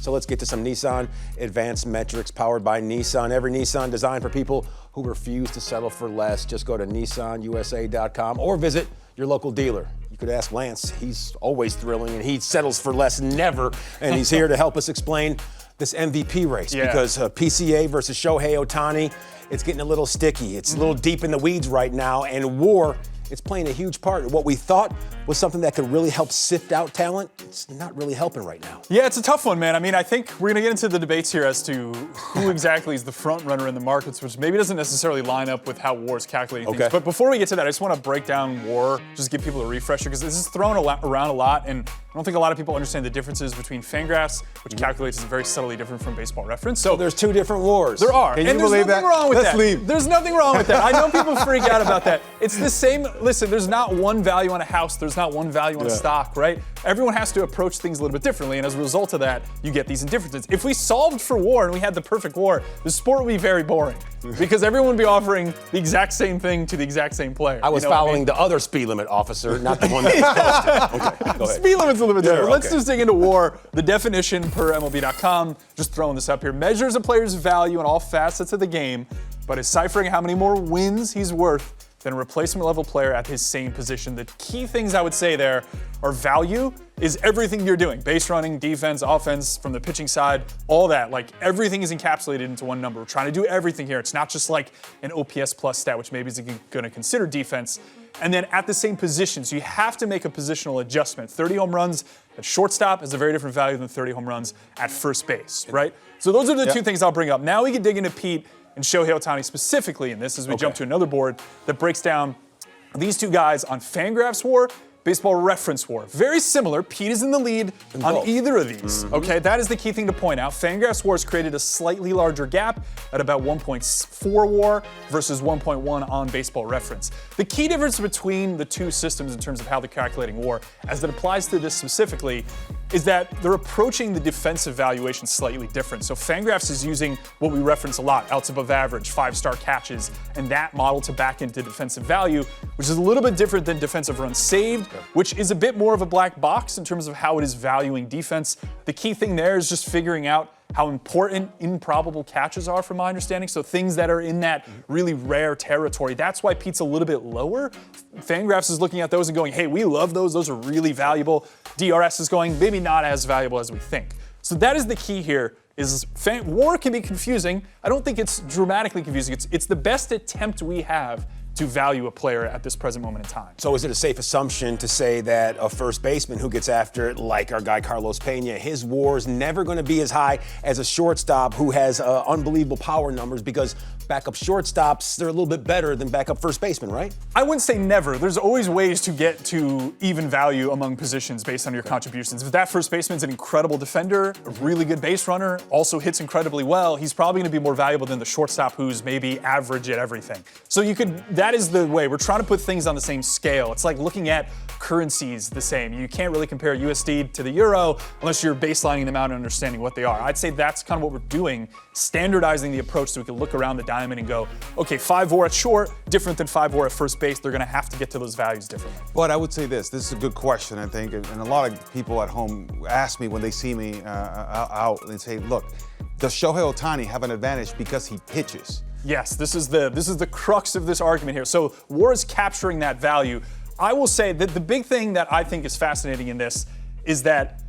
So let's get to some Nissan advanced metrics powered by Nissan. Every Nissan designed for people who refuse to settle for less. Just go to nissanusa.com or visit your local dealer. You could ask Lance. He's always thrilling, and he settles for less never. And he's here to help us explain this MVP race because PCA versus Shohei Ohtani, it's getting a little sticky. It's a little deep in the weeds right now, and WAR, it's playing a huge part in what we thought was something that could really help sift out talent. It's not really helping right now. Yeah, it's a tough one, man. I mean, I think we're going to get into the debates here as to who exactly is the front runner in the markets, which maybe doesn't necessarily line up with how WAR is calculating things. But before we get to that, I just want to break down WAR, just give people a refresher, because this is thrown around a lot, and I don't think a lot of people understand the differences between Fangraphs, which calculates is very subtly different from Baseball Reference. So there's two different WARs. There are. Can you and there's believe nothing that? wrong with Let's that. leave. There's nothing wrong with that. I know people freak out about that. It's the same. Listen, there's not one value on a house. There's not one value on a stock, right? Everyone has to approach things a little bit differently, and as a result of that, you get these indifferences. If we solved for WAR and we had the perfect WAR, the sport would be very boring because everyone would be offering the exact same thing to the exact same player. I was following the other speed limit officer, not the one that's posted. Okay, go ahead. Speed limit's a little bit different. Yeah, Let's just dig into WAR. The definition per MLB.com, just throwing this up here, measures a player's value in all facets of the game, but is ciphering how many more wins he's worth than a replacement level player at his same position. The key things I would say there are value is everything you're doing. Base running, defense, offense, from the pitching side, all that. Like everything is encapsulated into one number. We're trying to do everything here. It's not just like an OPS plus stat, which maybe is going to consider defense. And then at the same position, so you have to make a positional adjustment. 30 home runs at shortstop is a very different value than 30 home runs at first base, right? So those are the two things I'll bring up. Now we can dig into Pete and Shohei Ohtani specifically in this as we jump to another board that breaks down these two guys on Fangraphs WAR, Baseball Reference WAR. Very similar. Pete is in the lead on either of these. Okay, that is the key thing to point out. Fangraphs WAR has created a slightly larger gap at about 1.4 WAR versus 1.1 on Baseball Reference. The key difference between the two systems in terms of how they're calculating WAR, as it applies to this specifically, is that they're approaching the defensive valuation slightly different. So Fangraphs is using what we reference a lot, outs above average, 5-star catches, and that model to back into defensive value, which is a little bit different than defensive runs saved, which is a bit more of a black box in terms of how it is valuing defense. The key thing there is just figuring out how important improbable catches are, from my understanding. So things that are in that really rare territory. That's why Pete's a little bit lower. Fangraphs is looking at those and going, hey, we love those. Those are really valuable. DRS is going, maybe not as valuable as we think. So that is the key here. WAR can be confusing. I don't think it's dramatically confusing. It's the best attempt we have to value a player at this present moment in time. So is it a safe assumption to say that a first baseman who gets after it, like our guy Carlos Peña, his WAR is never going to be as high as a shortstop who has unbelievable power numbers, because backup shortstops, they're a little bit better than backup first baseman, right? I wouldn't say never. There's always ways to get to even value among positions based on your contributions. If that first baseman's an incredible defender, a really good base runner, also hits incredibly well, he's probably going to be more valuable than the shortstop who's maybe average at everything. So that is the way. We're trying to put things on the same scale. It's like looking at currencies the same. You can't really compare USD to the euro unless you're baselining them out and understanding what they are. I'd say that's kind of what we're doing, standardizing the approach so we can look around the diamond and go, okay, 5 WAR at short, different than 5 WAR at first base. They're going to have to get to those values differently. But I would say this is a good question, I think, and a lot of people at home ask me when they see me out and say, look, does Shohei Ohtani have an advantage because he pitches? Yes, this is the crux of this argument here. So WAR is capturing that value. I will say that the big thing that I think is fascinating in this is that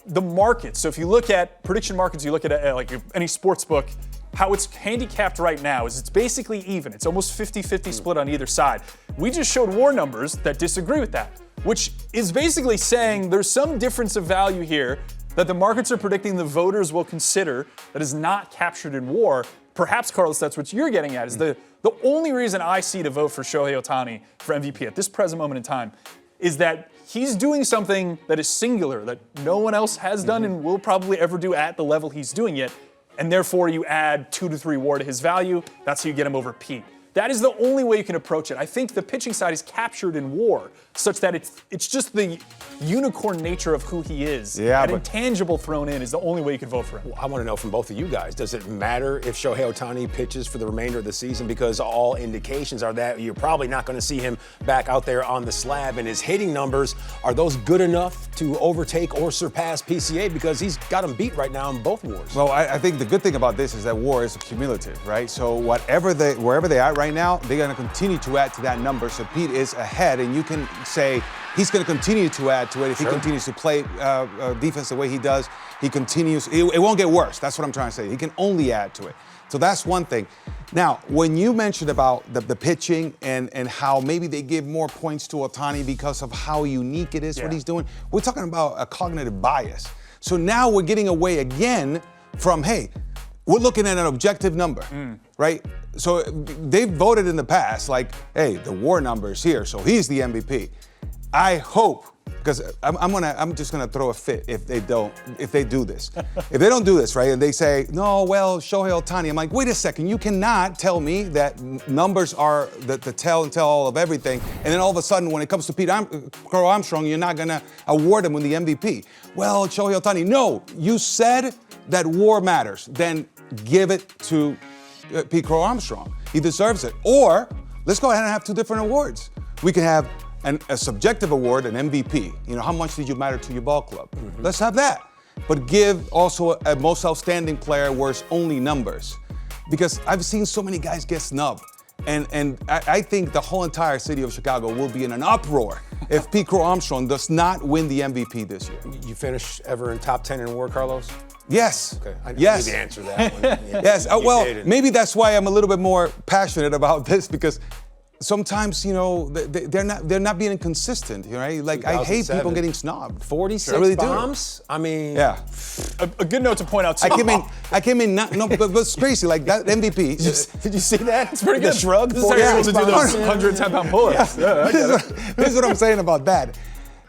the market. So if you look at prediction markets, you look at like any sports book, how it's handicapped right now is it's basically even. It's almost 50-50 split on either side. We just showed WAR numbers that disagree with that, which is basically saying there's some difference of value here that the markets are predicting the voters will consider that is not captured in WAR. Perhaps, Carlos, that's what you're getting at, is the only reason I see to vote for Shohei Ohtani for MVP at this present moment in time is that he's doing something that is singular, that no one else has done and will probably ever do at the level he's doing it, and therefore you add 2 to 3 WAR to his value. That's how you get him over Pete. That is the only way you can approach it. I think the pitching side is captured in WAR, such that it's just the unicorn nature of who he is. Yeah, that intangible thrown in is the only way you can vote for him. I want to know from both of you guys, does it matter if Shohei Ohtani pitches for the remainder of the season? Because all indications are that you're probably not going to see him back out there on the slab. And his hitting numbers, are those good enough to overtake or surpass PCA? Because he's got him beat right now in both wars. Well, I think the good thing about this is that WAR is cumulative, right? So wherever they are right now, they're going to continue to add to that number. So Pete is ahead, and you can say he's going to continue to add to it if he continues to play defense the way he does. He continues. It won't get worse. That's what I'm trying to say. He can only add to it. So that's one thing. Now, when you mentioned about the pitching and how maybe they give more points to Ohtani because of how unique it is what he's doing, we're talking about a cognitive bias. So now we're getting away again from, hey, we're looking at an objective number, right? So they've voted in the past like, hey, the WAR number is here, so he's the MVP. I hope, because I'm just gonna throw a fit if they do this. If they don't do this, right, and they say, no, well, Shohei Ohtani, I'm like, wait a second, you cannot tell me that numbers are the tell all of everything, and then all of a sudden when it comes to Pete Crow-Armstrong, you're not gonna award him with the MVP. Well, Shohei Ohtani, no, you said that WAR matters, then give it to Pete Crow-Armstrong. He deserves it. Or let's go ahead and have two different awards. We can have a subjective award, an MVP. You know, how much did you matter to your ball club? Let's have that. But give also a most outstanding player where it's only numbers. Because I've seen so many guys get snubbed. And I think the whole entire city of Chicago will be in an uproar if Pete Crow-Armstrong does not win the MVP this year. You finish ever in top 10 in WAR, Carlos? Yes. Okay. I yes. need to answer that one. Yes. Well, maybe that's why I'm a little bit more passionate about this, because sometimes, you know, they're not being consistent, right? Like, I hate people getting snubbed. 46 really bombs? I mean, yeah. A good note to point out too. I came in but it's crazy. Like that MVP. Did you see that? It's pretty good. The shrug. This is how you're able to do those 110-pound pull-ups. Yeah, I get it. This is what I'm saying about that.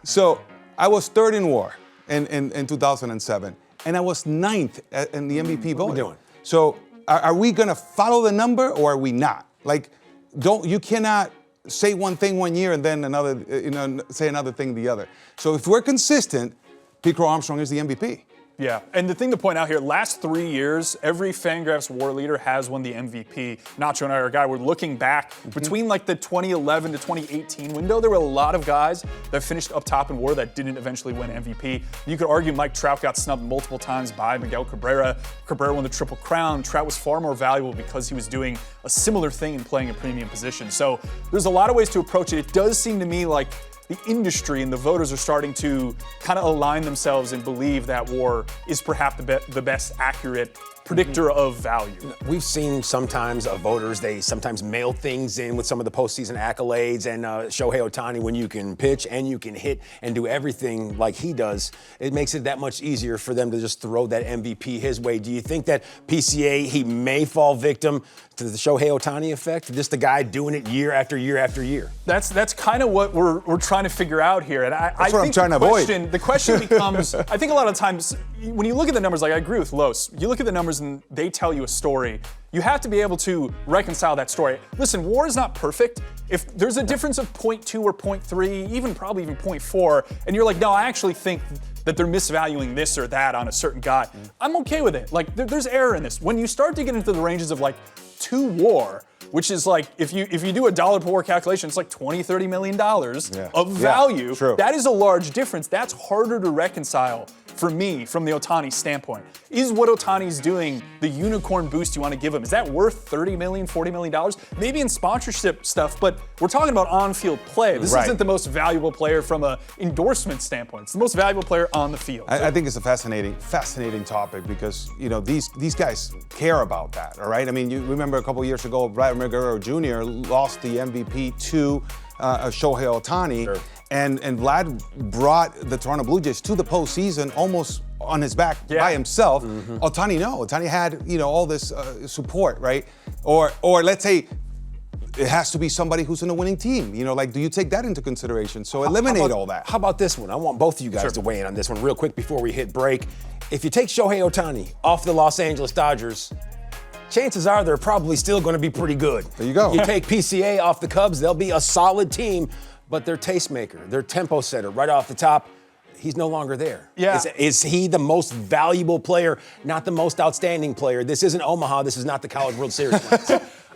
So I was third in WAR in 2007, and I was ninth in the MVP voting. What are we doing? So are we gonna follow the number or are we not? Like, you cannot say one thing one year and then another, say another thing the other. So if we're consistent, Pete Crow-Armstrong is the MVP. Yeah, and the thing to point out here, last 3 years, every Fangraphs WAR leader has won the MVP. Nacho and I are a guy, we're looking back between like the 2011 to 2018 window, there were a lot of guys that finished up top in WAR that didn't eventually win MVP. You could argue Mike Trout got snubbed multiple times by Miguel Cabrera. Cabrera won the Triple Crown. Trout was far more valuable because he was doing a similar thing and playing a premium position. So there's a lot of ways to approach it. It does seem to me like the industry and the voters are starting to kind of align themselves and believe that WAR is perhaps the best accurate predictor of value. We've seen sometimes voters, they sometimes mail things in with some of the postseason accolades, and Shohei Ohtani, when you can pitch and you can hit and do everything like he does, it makes it that much easier for them to just throw that MVP his way. Do you think that PCA, he may fall victim to the Shohei Ohtani effect? Just the guy doing it year after year after year? That's kind of what we're trying to figure out here. And I what I'm think trying to avoid. The question becomes, I think a lot of times, when you look at the numbers, like I agree with Los, you look at the numbers and they tell you a story, you have to be able to reconcile that story. Listen, WAR is not perfect. If there's a difference of 0.2 or 0.3, probably even 0.4, and you're like, no, I actually think that they're misvaluing this or that on a certain guy, I'm okay with it. Like, there's error in this. When you start to get into the ranges of like 2 WAR, which is like, if you do a dollar per WAR calculation, it's like $20-30 million of value. Yeah, true. That is a large difference. That's harder to reconcile for me from the Ohtani standpoint. Is what Ohtani's doing the unicorn boost you want to give him? Is that worth $30 million, $40 million? Maybe in sponsorship stuff, but we're talking about on-field play. This isn't the most valuable player from an endorsement standpoint. It's the most valuable player on the field. I think it's a fascinating topic because, you know, these guys care about that, all right? I mean, you remember a couple years ago, Vladimir Guerrero Jr. lost the MVP to Shohei Ohtani. Sure. And Vlad brought the Toronto Blue Jays to the postseason almost on his back by himself. Ohtani, no. Ohtani had, you know, all this support, right? Or let's say it has to be somebody who's in a winning team. You know, like, do you take that into consideration? So eliminate all that. How about this one? I want both of you guys to weigh in on this one real quick before we hit break. If you take Shohei Ohtani off the Los Angeles Dodgers, chances are they're probably still going to be pretty good. There you go. You take PCA off the Cubs, they'll be a solid team, but their tastemaker, their tempo setter right off the top, he's no longer there. Yeah. Is he the most valuable player, not the most outstanding player? This isn't Omaha. This is not the College World Series.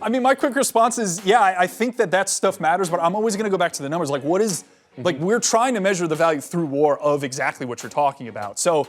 I mean, my quick response is, yeah, I think that stuff matters, but I'm always going to go back to the numbers. Like, what is, like, we're trying to measure the value through WAR of exactly what you're talking about. So,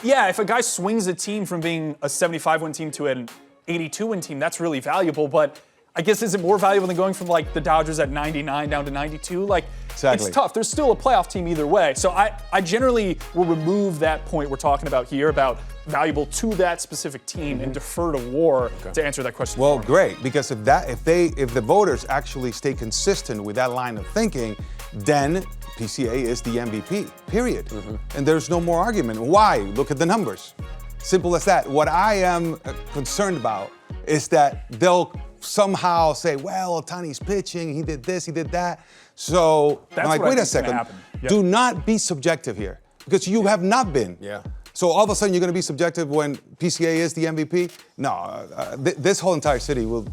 yeah, if a guy swings a team from being a 75-win team to an 82-win team, that's really valuable. But I guess, is it more valuable than going from, like, the Dodgers at 99 down to 92? Like, exactly. It's tough. There's still a playoff team either way. So I generally will remove that point we're talking about here about valuable to that specific team and defer to WAR to answer that question. Well, great, because if the voters actually stay consistent with that line of thinking, then PCA is the MVP, period. And there's no more argument. Why? Look at the numbers. Simple as that. What I am concerned about is that they'll somehow say, well, Ohtani's pitching, he did this, he did that. So That's I'm like, what I wait a think's gonna second. happen. Yep. Do not be subjective here, because you have not been. Yeah. So all of a sudden you're going to be subjective when PCA is the MVP? No, this whole entire city will,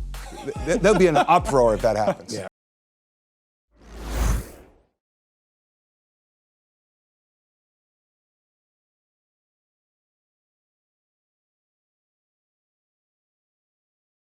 there'll be an uproar if that happens. Yeah.